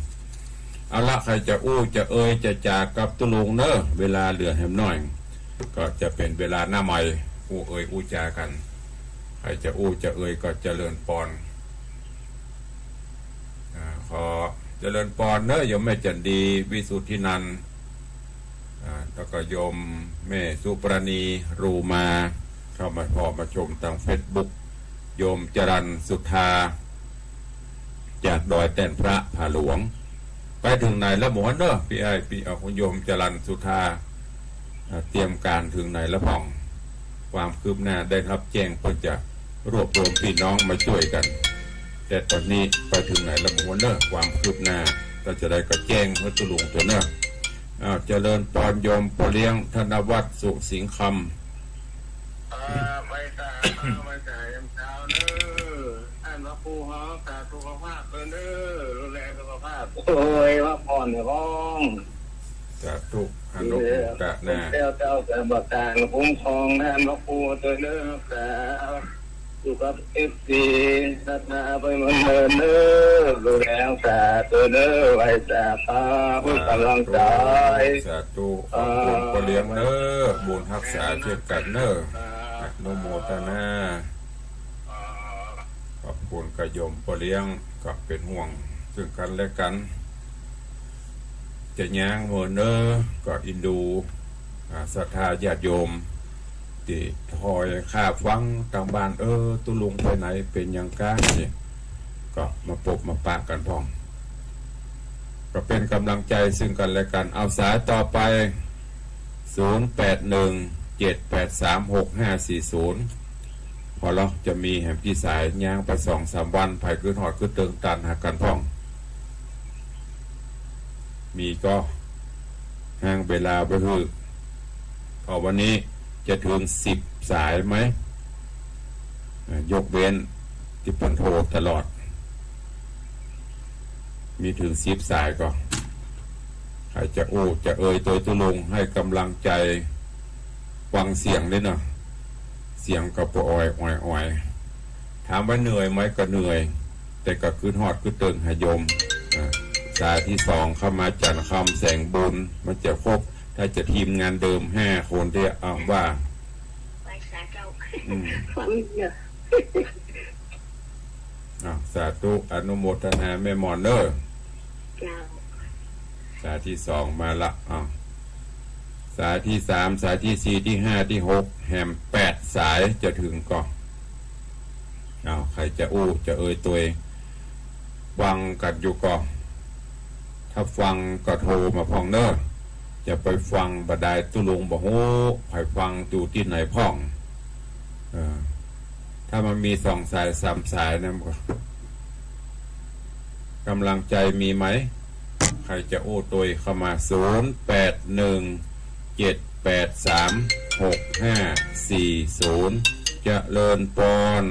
เอาละใครจะอู้จะเอ่ยจะจากกับตุลุงเนอะเวลาเหลือแหมน้อยก็จะเป็นเวลาหน้าใหม่อู้เอ่ยอู้จากันใครจะอู้จะเอ่ยก็เจริญปอนขอเจริญปอนเนอะโยมแม่จันดีวิสุทธินันท์แล้วก็โยมแม่สุปรณีรูมาเข้ามาพอมาชมทางเฟซบุ๊กโยมจรัญสุธาจากดอยแต้นพระผาหลวงไปถึงไหนแล้วหมอนเนอะพี่เอาคุณโยมจรัญสุธาเตรียมการถึงไหนแล้วพ่องความคืบหน้าได้รับแจ้งเพื่อจะรวบรวมพี่น้องมาช่วยกันแต่ตอนนี้ไปถึงไหนแล้วหมอนเนอะความคืบหน้าก็จะได้ก็แจ้งเพื่อตุลุงตัวเนอะเจริญปอนโยมปอเลี้ยงธนวัฒน์สุสิงห์คำไม่ตายไม่ตายยังเช้าเน้อท่านพระผู้ฮ้องตาสุขภาพเด้อดูแลสุขภาพโอ้ยว่าผ่อนเนี่ยพ้องสาธุอนุโมทนาเจ้าแต่บักการคุ้มครองท่านพระผู้ตัวเด้อแต่ อยู่กับเอฟซีศรัทธาไปเหมือนเดิมเด้อดูแลรักษาตัวเด้อไว้สาพาเพื่อกำลังใจ สาธุขอบคุณพ่อเลี้ยงเด้อบุญรักษาเช่นกันเด้ออนุโมทนาขอบคุณกระยมพ่อเลี้ยงก็เป็นห่วงซึ่งกันและกัน จะย่างเมือเนอก็อินดูศรัทธาญาติโยมที่ถอยข้าฟังทางบ้านตุลุงไปไหนเป็นยังก้านี่ก็มาปบมาปะกันพ้อง ก็เป็นกำลังใจซึ่งกันและกันเอาสายต่อไป 0817836540 พอเราจะมีแห่งพี่สายย่างไป2-3 วันภายคืนหอดคืนเติงตันหากันพ้อง มีก็ห่างเวลาไปคือพอวันนี้จะถึง10 สายไหมยกเว้นที่เพิ่นโทรตลอด มีถึง10 สายก็ใครจะจะตัวตุลงให้กำลังใจฟังเสียงเลยเนาะเสียงกระปอยถามว่าเหนื่อยไหมก็เหนื่อย แต่ก็คืนหอดคืนเติงหายมสายที่2เข้ามาจันคำแสงบุญมันจะครบถ้าจะทีมงานเดิม5 คนที่ว่าฟังเยอะสาธุอนุโมทนาแม่มอนเนอร์สายที่2มาละสายที่3สายที่4ที่5ที่6แหม8 สายจะถึงก่อนใครจะจะตัวเองฟังกันอยู่ก่อนถ้าฟังก็โทรมาพ้องเนอร์จะไปฟังบดายตุลุงบอกไปฟังดูที่ไหนพ้องถ้ามันมี2 สาย3 สายนะกำลังใจมีไหมใครจะตัวเข้ามา0817836540เจริญปอน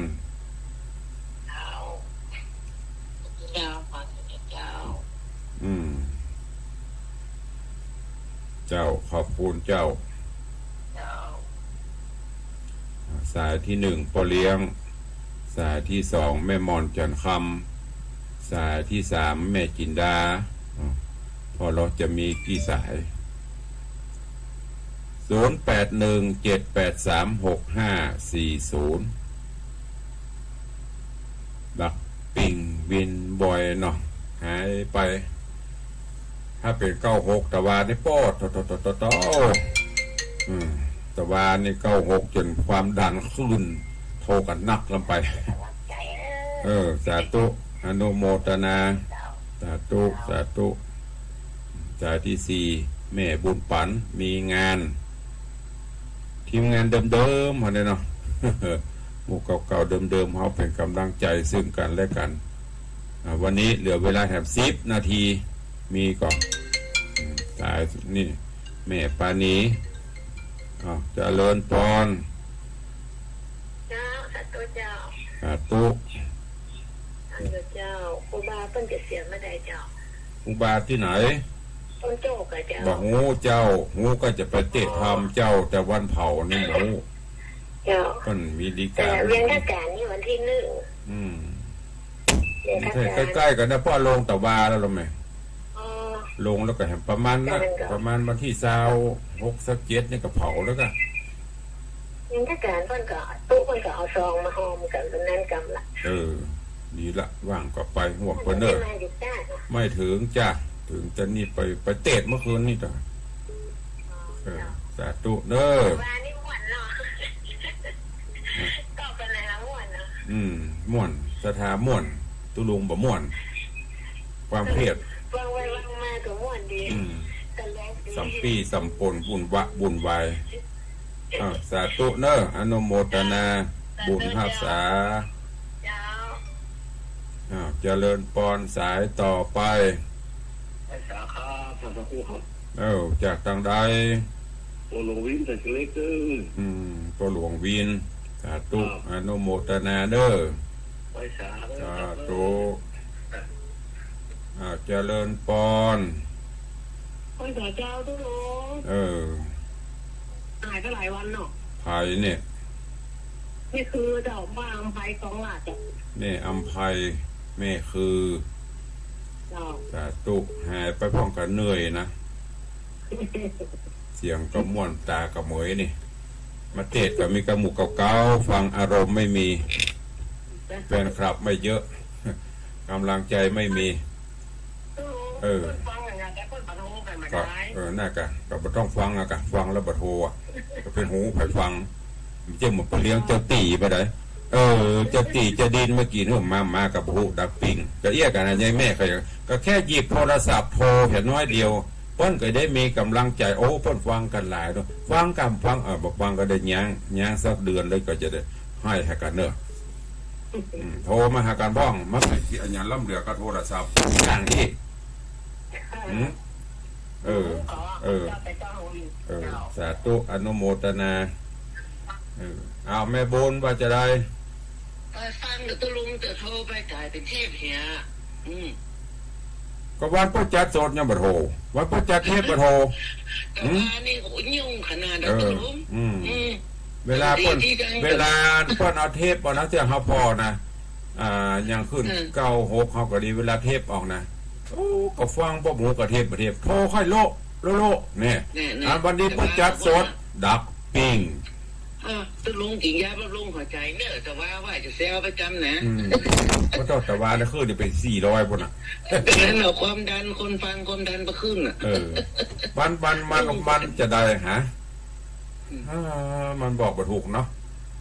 เจ้าขอบคุณเจ้าสายที่1พ่อเลี้ยงสายที่2แม่มอนจันคำสายที่3แม่จินดาพอเราจะมีกี่สาย0817836540บักปิงวินบอยเนาะหายไปถ้าเป็น96ตะวันนี่ป้อตตะวันนี่96จนความดันขึ้นโทกันนักลงไปสาธุอนุโมทนาสาธุสายที่4แม่บุญปันมีงานทีมงานเดิมๆมาเนี่ยเนาะหมู่เก่าๆเดิมๆเขาเป็นกำลังใจซึ่งกันและกันวันนี้เหลือเวลาแถม10 นาทีมีก่อนสายนี่แม่ปานีเจริญพรสาธุเจ้าสาธุเจ้าครูบาเพิ่นจะเสียมาได้เจ้าครูบาที่ไหนต้นโจกอะเจ้าบอกงูเจ้างูก็จะไปเตะทำเจ้าแต่วันเผานี่งูเจ้าเพิ่นมีดีกาเรียนราชการนี่วันที่1ใกล้ๆกันนะพ่อลงตะวาแล้วหรอไหมลงแล้วก็เห็นประมาณวันที่26-27นี่ก็เผาแล้วก็ยังถ้าการเพิ่นก็ตู้เพิ่นก็เอาซองมาหอมกันนั้นกำละดีละว่างก็ไปห่วงเพิ่นเด้อไม่ถึงจ้ะถึงจะนี่ไปเตะเมื่อคืนนี่จ้ะสาธุเด้อว่านี่ม่วนเนาะก็เป็นอะไรละม่วนเนาะม่วนสถาม่วนตุลุงบ่ม่วนความเครียดวางไว้วางมาก็ม่วนดีกันแล้วสัมปีสัมปนบุญวายสาธุเด้ออนุโมทนาบุญรักษาเจริญปอนสายต่อไปจากทางใดตัวหลวงวินแต่เล็กตัวหลวงวินสาธุอนุโมทนาเด้อสาธุเจริญปอนโอ้ยเจ้าทุกคนหายก็หลายวันเนาะหายเนี่ย นี่คือดอกบ้าอำไพของหลาดจ้ะ แม่อำไพแม่คือ ดอก สาธุหายไปพร้อมกันเหนื่อยนะเสียงก็ม่วนตากับเหมยนี่มาเทศก็มีกระหมูกเก่าๆฟังอารมณ์ไม่มีแฟนคลับไม่เยอะกำลังใจไม่มี ฟังอย่างเงี้ยแต่คนปะโทกันมา ก็ ได้ น่ากะก็บ่ต้องฟังอะกะฟังแล้วบ่โทรอ่ะก็เป็นหูไปฟังเจ้าหมดไปเลี้ยงเจ้าตีไปได้เจ้าตีจะดินเมื่อกี้นี่มากับหูดับปิงก็เอี้ยกันนะยายแม่ก็แค่หยิบโทรศัพท์โทรแค่น้อยเดียวเพิ่นก็ได้มีกำลังใจโอ้เพิ่นฟังกันหลายด้วยฟังบ่ฟังก็ได้ย่างสักเดือนเลยก็จะได้ให้กันเนอะโทรมาหากันบ้องมาสิอันหยังล่ำเหลือก็โทรศัพท์อย่างที่สาธุอนุโมทนาเอาแม่บุญว่าจะได้ ไปฟังเดี๋ยวตะลุงจะโทรไปกลายเป็นเทพเฮียก็วันพ่อจัดโสดยังบัดโหวันพ่อจัดเทพบัดโห แต่ว่านี่โอ้ยยุ่งขนาดนั้นตะลุงเวลาเพิ่นเอาเทพเอานะเสียงเขาพอนะยังขึ้น96เขาก็ดีเวลาเทพออกนะโอ้ก็ฟังบ่หมูกับเทพประเทศโทรค่อยโลเนี่ยวันนี้พ่อจัดโสดดับปิ้งตะลุงกินยาบำรุงหัวใจเนอะแต่ว่าจะเซลประจำนะก็ต้องแต่ว่านะคือจะเป็น400พุ่นน่ะเป็นนั้นเหรอความดันคนฟังความดันประขึ้นอ่ะมันจะได้ฮะมันบอกบ่ถูกเนาะ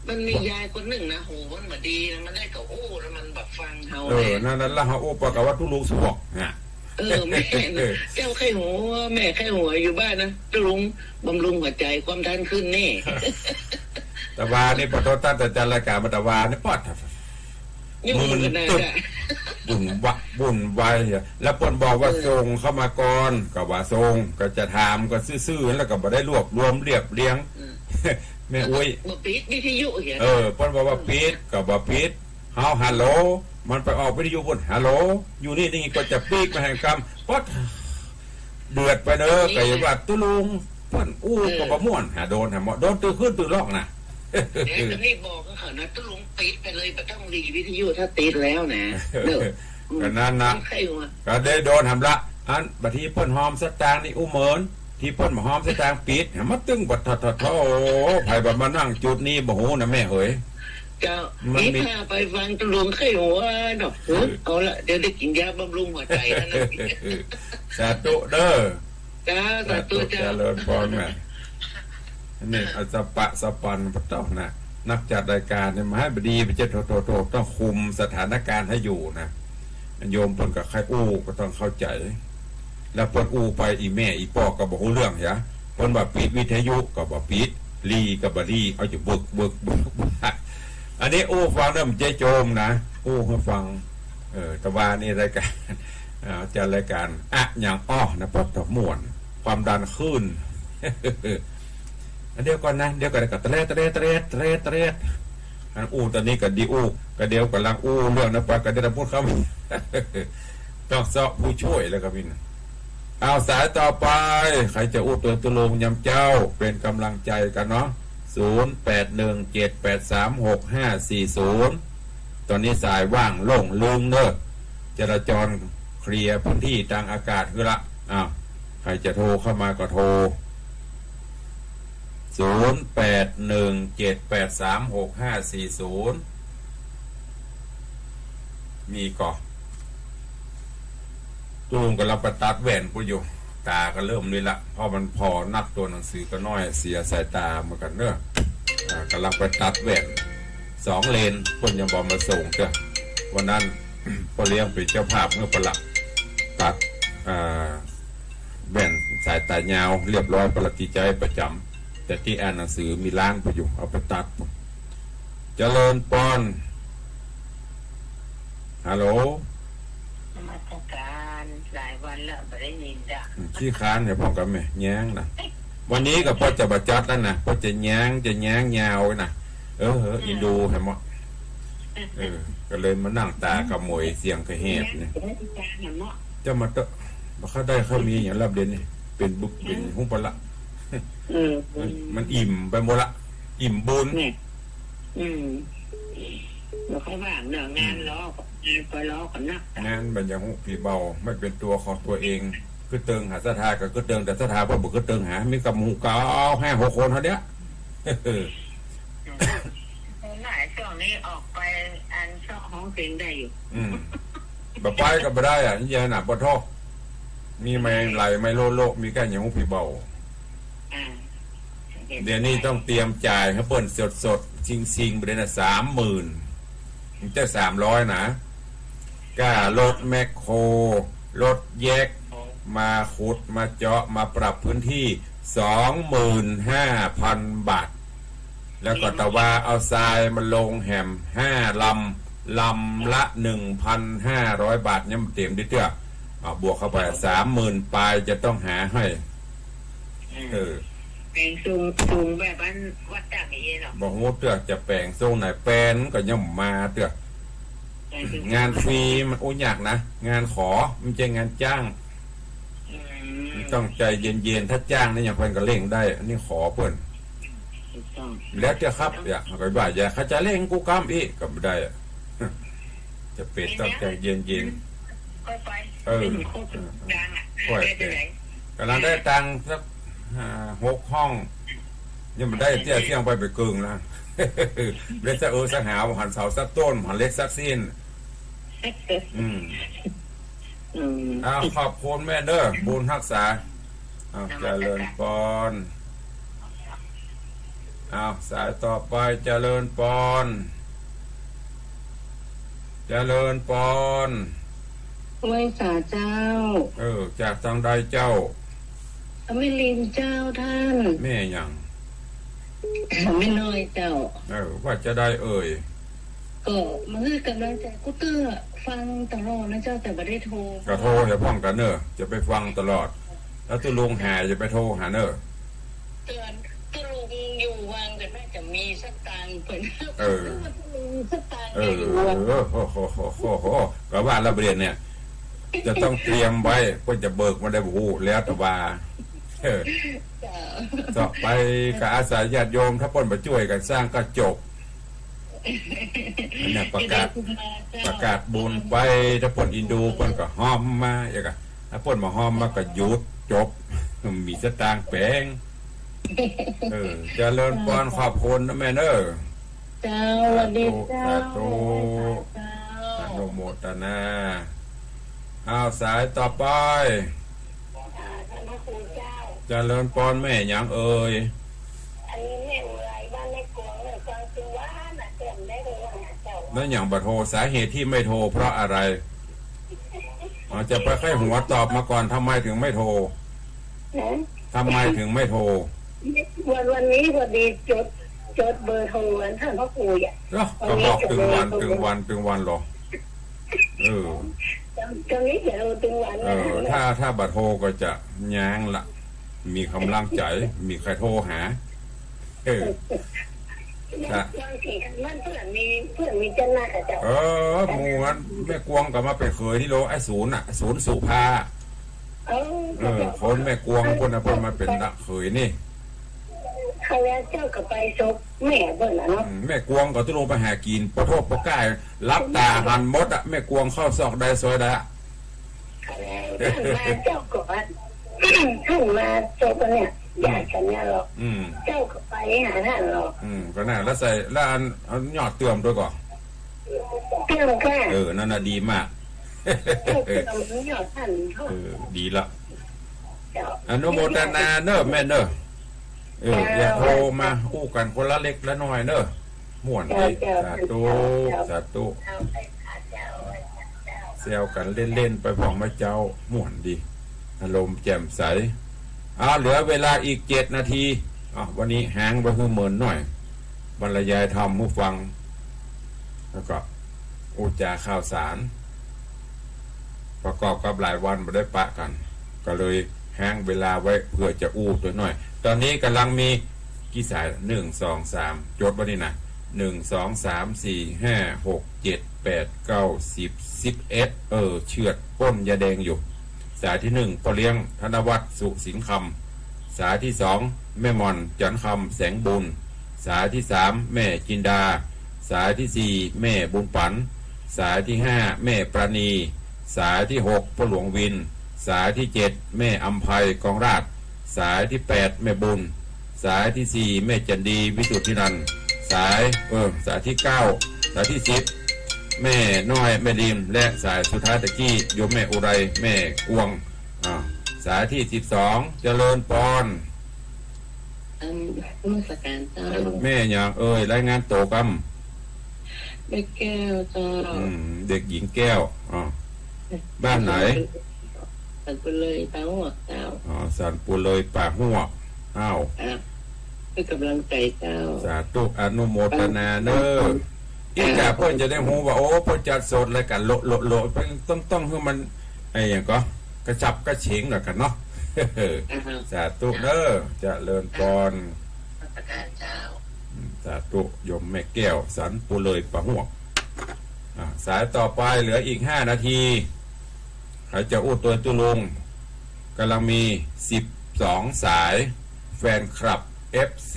มันมียายคนหนึ่งนะโหมันบ่ดีนะมันได้กับโอ้แล้วมันแบบฟังเฮานั่นละฮะโอ้ปะกะว่าทุลุงสวกฮะแม่เจ้าไข้หัวแม่ไข้หัวอยู่บ้านนะตะลุงบำรุงหัวใจความดันขึ้นนี่ตะวานี่ปะโตตั้งแต่จัดรายการมาตะวานี่ปอดมือตึ๊บบุญไว้แล้วปนบอกว่าทรงเข้ามาก่อนก็ว่าทรงก็จะถามก็ซื่อๆแล้วก็บ่ได้รวบรวมเรียบเรียงแม่อุ้ยบ่ปิดวิทยุเหี้ยปนบอกว่าปิดก็บ่ปิดเฮาฮัลโหลมันไปออกวิทยุบนฮัลโหลอยู่นี่ก็จะปีกมาแห่งกรรมปอดเดือดไปเด้อไก่ว่าตุลุงเพิ่นก็บ่ม่วนหาโดนตื่นขึ้นตื่นลอกน่ะเดี๋ยวนี่บอกก็เขานะตะลุงปิดไปเลยไม่ต้องรีวิทยุถ้าติดแล้วนะก็นั่นนะก็ได้โดนทำละอันบัดที่เพิ่นหอมสตางค์นี่เหมือนที่เพิ่นมาหอมสตางค์ปิดมาตึ้งบัดทอไผบัดมานั่งจุดนี้บ่ฮู้นะแม่เอ๋ยเจ้านี่พาไปฟังตะลุงไข้หัวดอกเอาละเดี๋ยวได้กินยาบำรุงหัวใจแล้วนะสาธุเด้อจ้าสาธุจ้าเจริญพรแม่นี่อาจปะสปันพระเจ้านะนักจัดรายการเนี่ยมาให้บดีไปเจ้าโตต้องคุมสถานการณ์ให้อยู่นะโยมเพิ่นกับใครก็ต้องเข้าใจแล้วเพิ่นไปอีแม่อีปอก็บอกเรื่องอย่าเพิ่นว่าปิดวิทยุก็บอกปิดลีก็บ่ลีเอาอยู่เบิกอันนี้ฟังเริ่มใจโจมนะให้ฟังตะวันนี่รายการจัดรายการอย่างนะปอดม่วนความดันขึ้นเดี๋ยวก่อนนะเดี๋ยวก่อนกับเตะอันตอนนี้กับดีก็เดี๋ยวกำลังเรื่องนะปะก็ได้พูดคำต้องเสาะผู้ช่วยแล้วครับพี่นะเอาสายต่อไปใครจะตัวตุลงยำเจ้าเป็นกำลังใจกันเนาะ0817836540ตอนนี้สายว่างโล่งลืมเนอะจราจรเคลียร์พื้นที่ทางอากาศคือละใครจะโทรเข้ามาก็โทร0817836540มีก่อตูมกับเราประตัดแหวนกูอยู่ตาก็เริ่มเลยละเพราะมันพอนักตัวหนังสือก็น้อยเสียสายตาเหมือนกันเนอะกำลังไปตัดแหวน2 เลนคนยังบอกมาส่งจ้ะวันนั้นพอเลี้ยงเป็นเจ้าภาพเมื่อประหลัดตัดแหวนสายตายาวเรียบร้อยประหลัดใจประจำแต่ที่อ่านหนังสือมีล้างไปอยู่เอาไปตัดเจริญปอนฮัลโหลมาตรการหลายวันแล้วไม่ได้ยินจ้ะขี้ค้านเนี่ยพ่อกับแม่แย้งนะวันนี้กับพ่อจะบัดจัดแล้วนะพ่อจะแย้งยาวนะอินดูเห็นมั้ยก็เลยมานั่งตากระมวยเสียงกระแหบเนี่ยจะมาเตะมาเข้าได้เข้ามีอย่างรับเด่นนี่เป็นบุกเป็นหุ้งปละมันอิ่มไปหมดละอิ่มบุญ เราค่อยว่างเนาะงานล้อไปล้อกันนัก งานบัญญัติผีเบาไม่เป็นตัวของตัวเองคือเติงหาสถาก็คือเติงแต่สถาบ่บ่คือเติงหามีกับหมู่เก่า5-6 คนเท่าเนี้ย หลายช่วงนี้ออกไปอันชอบห้องเพลงได้อยู่ บ่ไปก็บ่ได้อ่ะนี่ยาหนักบ่ทอมีไม่ไหลไม่โลมีแค่หยังผีเบาเดี๋ยวนี้ต้องเตรียมจ่ายให้เปิ้นสดๆชิงๆไปเลยนะ 30,000มันจะ300นะก้ารถแมคโครรถแยกมาขุดมาเจาะมาปรับพื้นที่ 25,000 บาทแล้วก็ตะว่าเอาทรายมาลงแหม5 ลำละ 1,500 บาทเนี่ยมันเต็มดิเตื้อบวกเข้าไป 30,000 ปลายจะต้องหาให้แปลงสูงแบบนั้นวัดจากนี้หรอบอกงูเตื้อจะแปลงทรงไหนแปลนก็ย่อมมาเตื้องานฟรีมันโอ้ยากนะงานขอมันจะงานจ้างต้องใจเย็นๆถ้าจ้างนี่อย่างเพิ่นก็เร่งได้อันนี้ขอเพิ่นแล้วจะครับอยากก็บ่าอย่าเขาจะเร่งกูกำอีกก็ไม่ได้จะเป็ดต้องใจเย็นๆค่อยกำลังได้ตังค์สัก6 ห้องยังไม่ได้เที่ยงไปกึ่งนะเล็กสักสักหาหันเสาสักต้นหันเล็กสักสิ้นขอบคุณแม่เด้อบุญรักษาเจริญปอนสายต่อไปเจริญปอนไว้สาเจ้าจากทางใดเจ้าไม่ลินเจ้าท่านแม่ยังไม่น้อยเจ้าว่าจะได้ก็มันคือกำลังใจกูเตอร์ฟังตลอดนะเจ้าแต่ไม่ได้โทรก็โทรอย่าพ้องกันเนอะจะไปฟังตลอดแล้วตุลุงหายจะไปโทรหาเนอะเตือนตุลุงอยู่วางกันน่าจะมีสักตังเปิดสักตังก็ว่าระเบียนเนี่ยจะต้องเตรียมไว้เพื่อจะเบิกมาได้บูแล้วแต่ว่าต่อไปก็อาศัยญาติโยมถ้าป่นมาช่วยกันสร้างก็จบเนี่ยประกาศบุญไปถ้าป่นอินดูป่นก็ห้อมมาอย่างกันถ้าป่นมาห้อมมาก็หยุดจบมีสตางค์แปลงเจริญพรขอบคุณนะแม่เนอะเจ้าวันดีเจ้าอนุโมทนาสายต่อไปเจริญพรแม่ยังอันนี้แม่อุไรบ้านแม่กวงเลยฟังคือว่าน่ะเต็มได้เลยเจ้าแล้วอย่างบัดโทรสาเหตุที่ไม่โทรเพราะอะไรจะไปแค่หัวตอบมาก่อนทำไมถึงไม่โทรวันนี้พอดีจดเบอร์โทรท่านพ่อครูก็บอกถึงวันหรอตรงนี้จะโทรถึงวันถ้าบัดโทรก็จะย้างละมีกำลังใจมีใครโทรหาบางทีมันเพื่อนมีจันนาเจ้าหมู่นั้นแม่กวงก็มาไปเคยที่โลไอ้ศูนย์สุภาคนแม่กวงคนมาเป็นนักเคยนี่เขาแล้วเจ้าก็ไปซบแม่เบิ่นเนาะแม่กวงก็ต้องลงไปหากินปะโทษปะก้ายรับตาหันมดแม่กวงเข้าซอกได้ซอยได้มาเจ้าก็ท่านมาจบเนี่ยอยากกันเนี่ยหรอกเจ้าก็ไปหาท่านหรอกก็น่าแล้วใส่แล้วอันหยอดเติมด้วยก่อนเติมแค่นั่นน่ะดีมากหยอดท่านดีละอนุโมทนาเนอะแม่เนอะอย่าโทรมาอู้กันคนละเล็กละน้อยเนอะม่วนดีสาธุเซลกันเล่นๆไปของแม่เจ้าม่วนดีอารมณ์แจ่มใสเหลือเวลาอีก7 นาทีวันนี้หางไปหื้อเหมือนหน่อยบรรยายธรรมผู้ฟังแล้วก็อุจาข่าวสารประกอบกับหลายวันไม่ได้ปะกันก็เลยหางเวลาไว้เพื่อจะอู้ตัวหน่อยตอนนี้กำลังมีกี่สาย1 2 3จดวันนี้นะ1 2 3 4 5 6 7 8 9 10 11เชือดป้นยาแดงอยู่สายที่1พ่อเลี้ยงธนวัฒน์สุสิงห์คำสายที่2แม่มอนจันคำแสงบุญ สายที่สามแม่จินดาสายที่สี่แม่บุญปันสายที่ห้าแม่ประณีสายที่หกพ่อหลวงวินสายที่เจ็ดแม่อัมภัยกองราชสายที่แปดแม่บุญสายที่สี่แม่จันดีวิสุทธินันท์สายที่เก้าสายที่สิบแม่น้อยแม่ดิมและสายสุดท้ายตะกี้โยมแม่อุไรแม่กวงสายที่12เจริญปอน นมัสการเจ้า แม่อย่างรายงานโตกรรม แม่แก้วเจ้า เด็กหญิงแก้วบ้านไหน สันไปเลยเต้าเจ้า สันปูเลยป่าหัวอ้าว เป็นกำลังใจเจ้า สาธุอนุโมทนาเนออีกาเพื่อนจะได้หูว่าโอ้เพื่อนจัดสดรายการโลต้องให้มันไอ้อย่างก็กระชับกระเฉงหน่อยกันเนาะ สาธุเนอเจริญปอน นมัสการเจ้า สาธุโยมแม่แก้วสันปูเลยป่าหัวสายต่อไปเหลืออีก5 นาทีใครจะอู้ตัวตุลุงกำลังมี12 สายแฟนคลับ FC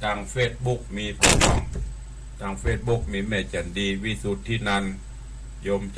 ทาง Facebook มีพี่น้องทาง Facebook มีแม่จันดีวิสุทธินันท์โยมเจ